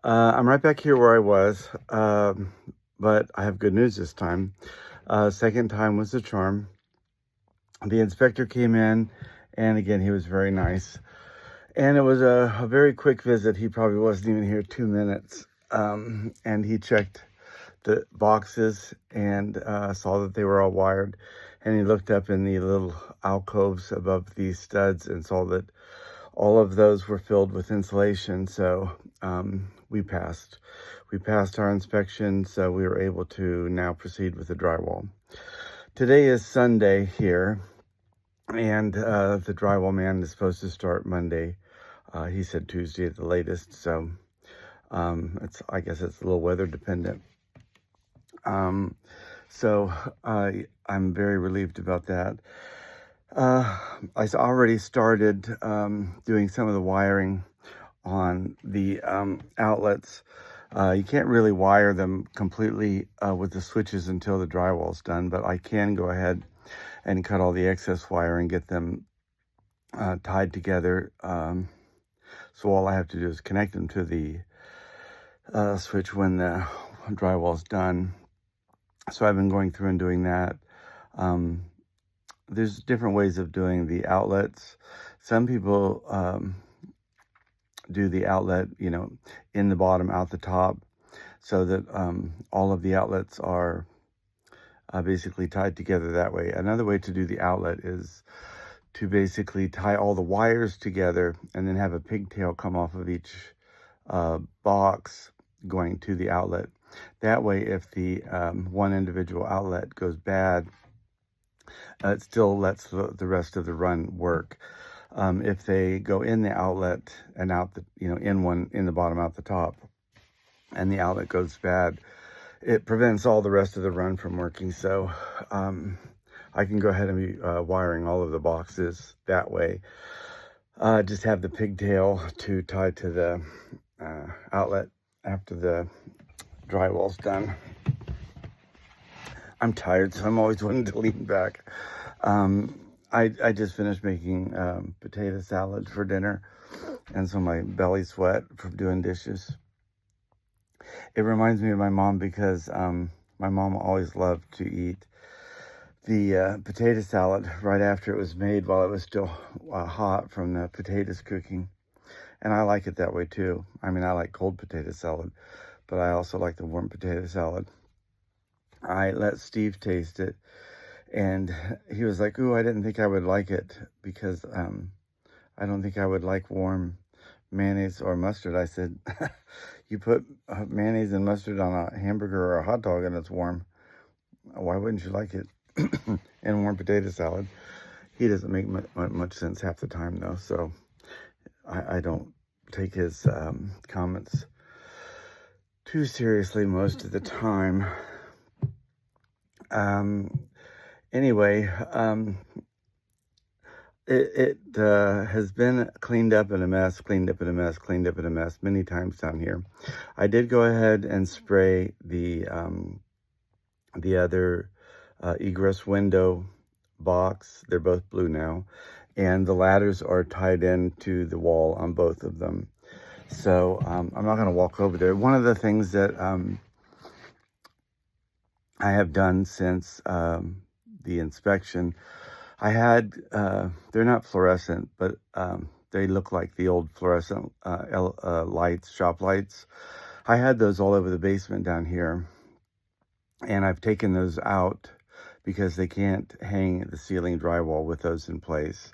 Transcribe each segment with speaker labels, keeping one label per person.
Speaker 1: I'm right back here where I was, but I have good news this time. Second time was the charm. The inspector came in, and again, he was very nice. And it was a very quick visit. He probably wasn't even here 2 minutes. And he checked the boxes and saw that they were all wired. And he looked up in the little alcoves above these studs and saw that all of those were filled with insulation. So we passed. We passed our inspection, so we were able to now proceed with the drywall. Today is Sunday here, and the drywall man is supposed to start Monday. He said Tuesday at the latest, so I guess it's a little weather dependent. So I'm very relieved about that. I already started doing some of the wiring on the outlets. You can't really wire them completely with the switches until the drywall's done, but I can go ahead and cut all the excess wire and get them tied together. So all I have to do is connect them to the switch when the drywall's done. So I've been going through and doing that. There's different ways of doing the outlets. Some people do the outlet, in the bottom, out the top, so that all of the outlets are basically tied together that way. Another way to do the outlet is to basically tie all the wires together and then have a pigtail come off of each box going to the outlet. That way, if the one individual outlet goes bad, it still lets the rest of the run work. If they go in the outlet and out the, in the bottom, out the top, and the outlet goes bad, it prevents all the rest of the run from working. So I can go ahead and be wiring all of the boxes that way. Just have the pigtail to tie to the outlet after the drywall's done. I'm tired, so I'm always wanting to lean back. I just finished making potato salad for dinner, and so my belly's sweat from doing dishes. It reminds me of my mom because my mom always loved to eat the potato salad right after it was made, while it was still hot from the potatoes cooking. And I like it that way too. I mean, I like cold potato salad, but I also like the warm potato salad. I let Steve taste it, and he was like, "Ooh, I didn't think I would like it because I don't think I would like warm mayonnaise or mustard." I said, "You put mayonnaise and mustard on a hamburger or a hot dog and it's warm. Why wouldn't you like it in warm potato salad?" He doesn't make much sense half the time, though, so I don't take his comments too seriously most of the time. Anyway, it has been cleaned up in a mess many times down here. I did go ahead and spray the other egress window box. They're both blue now, and the ladders are tied into the wall on both of them. So I'm not going to walk over there. One of the things that I have done since the inspection, I had, they're not fluorescent, but they look like the old fluorescent lights, shop lights. I had those all over the basement down here, and I've taken those out because they can't hang the ceiling drywall with those in place.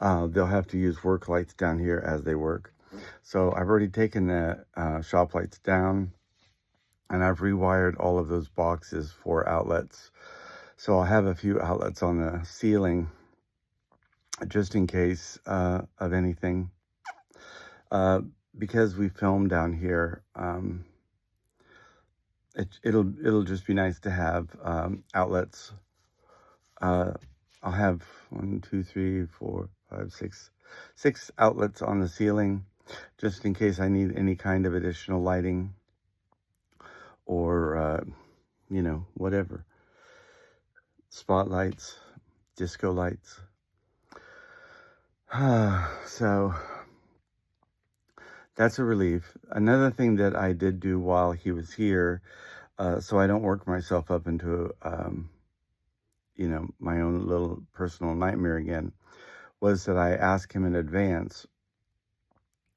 Speaker 1: They'll have to use work lights down here as they work. So I've already taken the shop lights down, and I've rewired all of those boxes for outlets. So I'll have a few outlets on the ceiling just in case of anything. Because we film down here, it'll just be nice to have outlets. I'll have 6 outlets on the ceiling, just in case I need any kind of additional lighting or, whatever. Spotlights, disco lights. So that's a relief. Another thing that I did do while he was here, so I don't work myself up into, my own little personal nightmare again, was that I asked him in advance,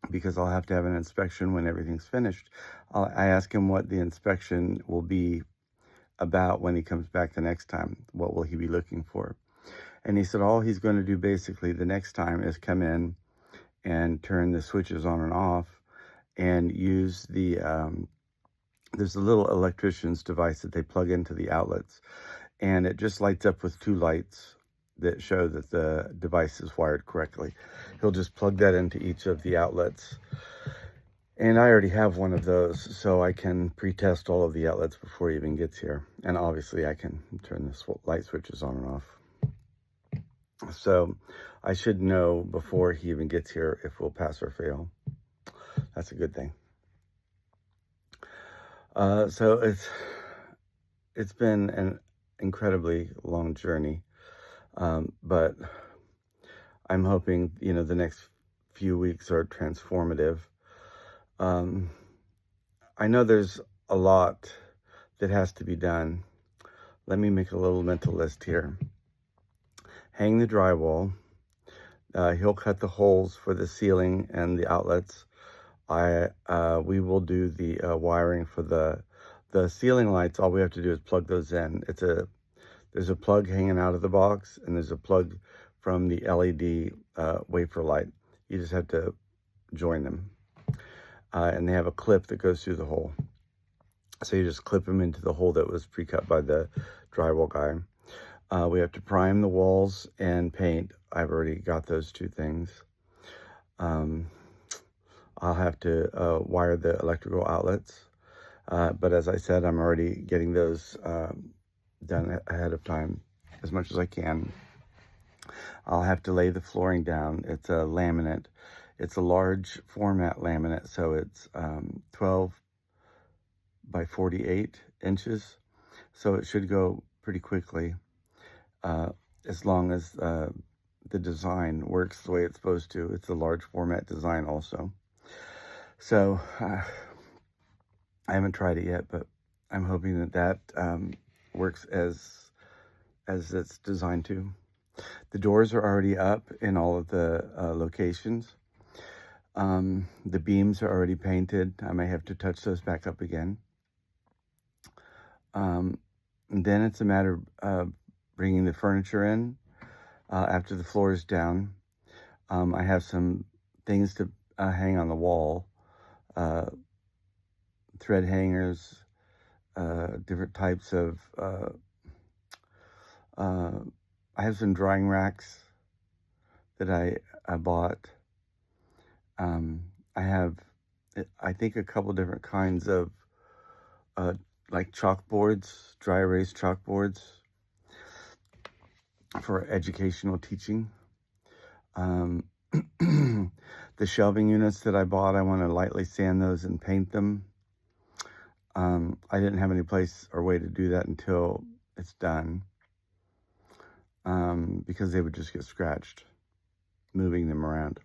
Speaker 1: because I'll have to have an inspection when everything's finished. I ask him what the inspection will be about when he comes back the next time. What will he be looking for? And he said all he's going to do basically the next time is come in and turn the switches on and off and use the, there's a little electrician's device that they plug into the outlets, and it just lights up with 2 lights that show that the device is wired correctly. He'll just plug that into each of the outlets. And I already have one of those, so I can pre-test all of the outlets before he even gets here. And obviously I can turn the light switches on and off. So I should know before he even gets here if we'll pass or fail. That's a good thing. So it's been an incredibly long journey. But I'm hoping, the next few weeks are transformative. I know there's a lot that has to be done. Let me make a little mental list here. Hang the drywall. He'll cut the holes for the ceiling and the outlets. We will do the wiring for the ceiling lights. All we have to do is plug those in. There's a plug hanging out of the box, and there's a plug from the LED wafer light. You just have to join them. And they have a clip that goes through the hole. So you just clip them into the hole that was pre-cut by the drywall guy. We have to prime the walls and paint. I've already got those 2 things. I'll have to wire the electrical outlets. But as I said, I'm already getting those done ahead of time as much as I can. I'll have to lay the flooring down. It's a laminate. It's a large format laminate, so it's 12 by 48 inches. So it should go pretty quickly, as long as the design works the way it's supposed to. It's a large format design also. So I haven't tried it yet, but I'm hoping that works as it's designed to. The doors are already up in all of the locations. The beams are already painted. I may have to touch those back up again. And then it's a matter of bringing the furniture in after the floor is down. I have some things to hang on the wall. Thread hangers, different types of... I have some drying racks that I bought. I have, I think, a couple different kinds of like chalkboards, dry erase chalkboards for educational teaching. The shelving units that I bought, I want to lightly sand those and paint them. I didn't have any place or way to do that until it's done, because they would just get scratched moving them around.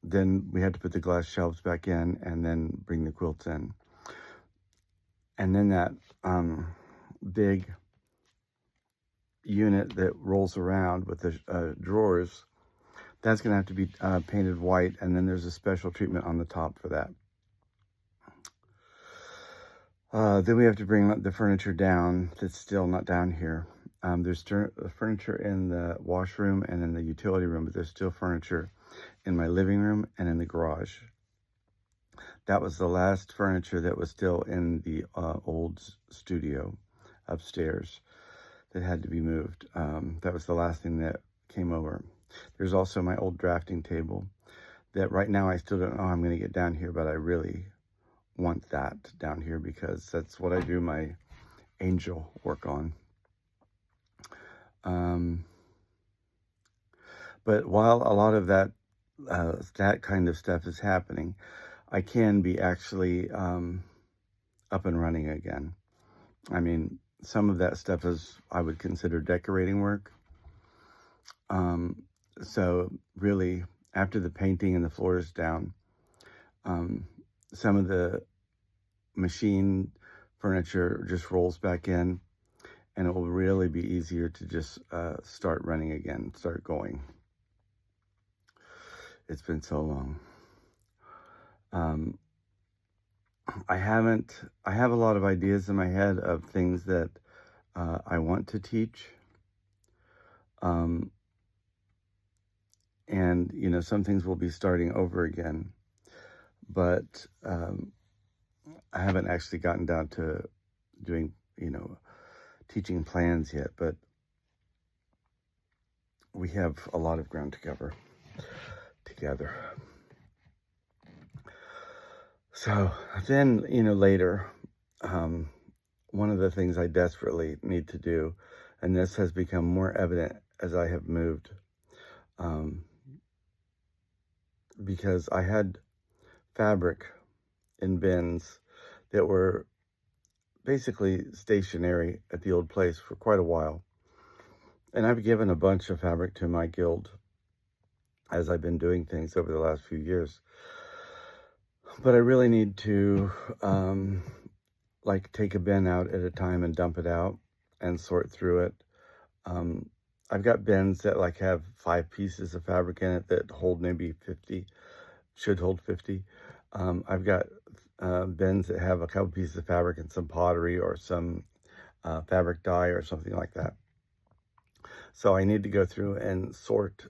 Speaker 1: Then we had to put the glass shelves back in and then bring the quilts in. And then that big unit that rolls around with the drawers, that's going to have to be painted white, and then there's a special treatment on the top for that. Then we have to bring the furniture down that's still not down here. There's furniture in the washroom and in the utility room, but there's still furniture in my living room and in the garage. That was the last furniture that was still in the old studio upstairs that had to be moved. That was the last thing that came over. There's also my old drafting table that right now I still don't know how I'm going to get down here, but I really want that down here because that's what I do my angel work on. But while a lot of that kind of stuff is happening, I can be actually up and running again. I mean, some of that stuff is, I would consider decorating work. So really after the painting and the floor is down, some of the machine furniture just rolls back in, and it will really be easier to just start running again, start going. It's been so long. I have a lot of ideas in my head of things that I want to teach. And, you know, some things will be starting over again, but I haven't actually gotten down to doing, you know, teaching plans yet, but we have a lot of ground to cover together. So then, you know, later, one of the things I desperately need to do, and this has become more evident as I have moved, because I had fabric in bins that were basically stationary at the old place for quite a while. And I've given a bunch of fabric to my guild as I've been doing things over the last few years. But I really need to like take a bin out at a time and dump it out and sort through it. I've got bins that like have 5 pieces of fabric in it that hold maybe 50, should hold 50. I've got bins that have a couple pieces of fabric and some pottery or some fabric dye or something like that. So I need to go through and sort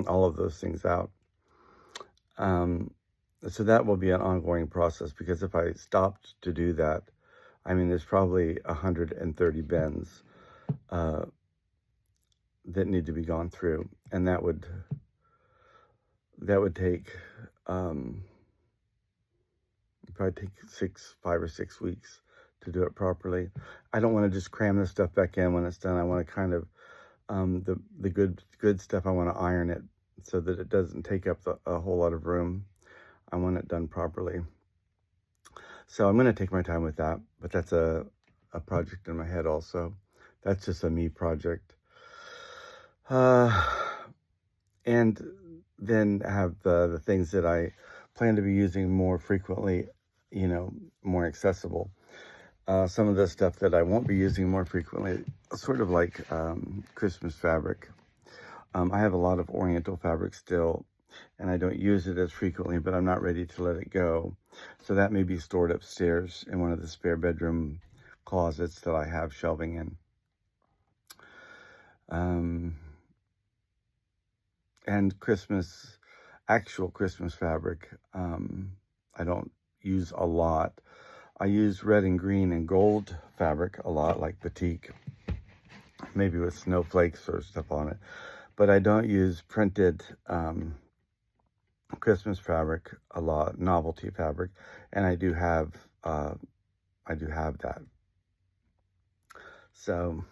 Speaker 1: all of those things out. So that will be an ongoing process, because if I stopped to do that, I mean, there's probably 130 bins that need to be gone through, and that would take probably take 5 or 6 weeks to do it properly. I don't want to just cram this stuff back in when it's done. I want to kind of the good stuff, I want to iron it so that it doesn't take up a whole lot of room. I want it done properly. So I'm going to take my time with that, but that's a project in my head also. That's just a me project. And then have the things that I plan to be using more frequently, you know, more accessible. Some of the stuff that I won't be using more frequently, sort of like Christmas fabric. I have a lot of Oriental fabric still, and I don't use it as frequently, but I'm not ready to let it go. So that may be stored upstairs in one of the spare bedroom closets that I have shelving in. And actual Christmas fabric, I don't use a lot. I use red and green and gold fabric a lot, like batik, maybe with snowflakes or stuff on it. But I don't use printed Christmas fabric a lot, novelty fabric, and I do have that. So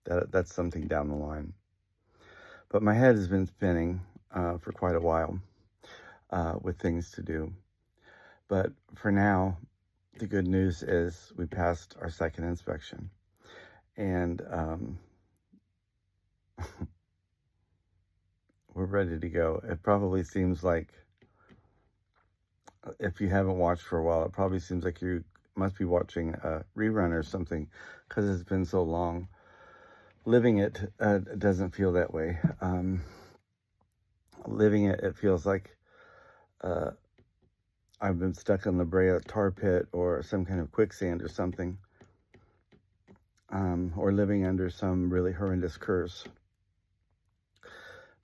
Speaker 1: that's something down the line. But my head has been spinning for quite a while with things to do. But for now, the good news is we passed our second inspection, and we're ready to go. It probably seems like, if you haven't watched for a while, it probably seems like you must be watching a rerun or something, because it's been so long. Living it doesn't feel that way. Living it feels like I've been stuck in the Brea tar pit or some kind of quicksand or something, or living under some really horrendous curse.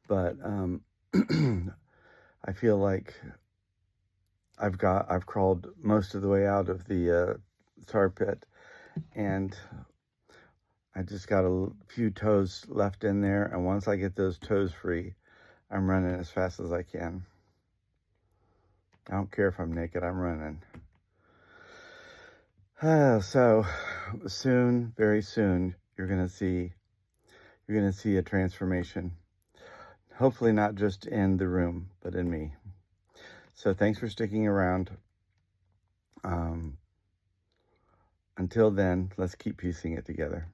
Speaker 1: But I feel like I've crawled most of the way out of the tar pit, and I just got a few toes left in there, and once I get those toes free, I'm running as fast as I can. I don't care if I'm naked, I'm running. So soon, very soon, you're gonna see a transformation. Hopefully not just in the room, but in me. So thanks for sticking around. Until then, let's keep piecing it together.